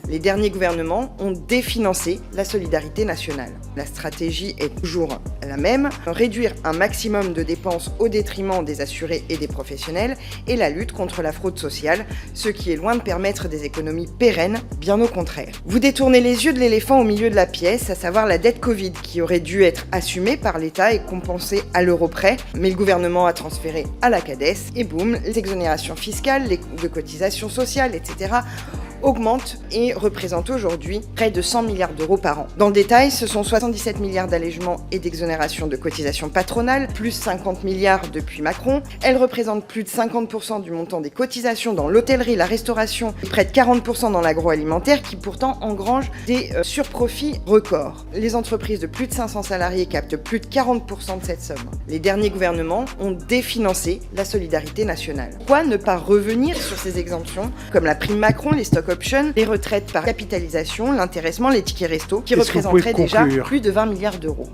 Les derniers gouvernements ont définancé la solidarité nationale. La stratégie est toujours la même, réduire un maximum de dépenses au détriment des assurés et des professionnels et la lutte contre la fraude sociale, ce qui est loin de permettre des économies pérennes, bien au contraire. Vous détournez les yeux de l'éléphant au milieu de la pièce, à savoir la dette Covid qui aurait dû être assumée par l'État et compensée à l'euro près, mais le gouvernement a transféré à la CADES et boum, les exonérations fiscales, les de cotisations sociales, etc. augmente et représente aujourd'hui près de 100 milliards d'euros par an. Dans le détail, ce sont 77 milliards d'allègements et d'exonérations de cotisations patronales, plus 50 milliards depuis Macron. Elles représentent plus de 50% du montant des cotisations dans l'hôtellerie, la restauration, et près de 40% dans l'agroalimentaire qui pourtant engrange des surprofits records. Les entreprises de plus de 500 salariés captent plus de 40% de cette somme. Les derniers gouvernements ont définancé la solidarité nationale. Pourquoi ne pas revenir sur ces exemptions comme la prime Macron, les stock options, les retraites par capitalisation, l'intéressement, les tickets resto, qui représenteraient déjà plus de 20 milliards d'euros.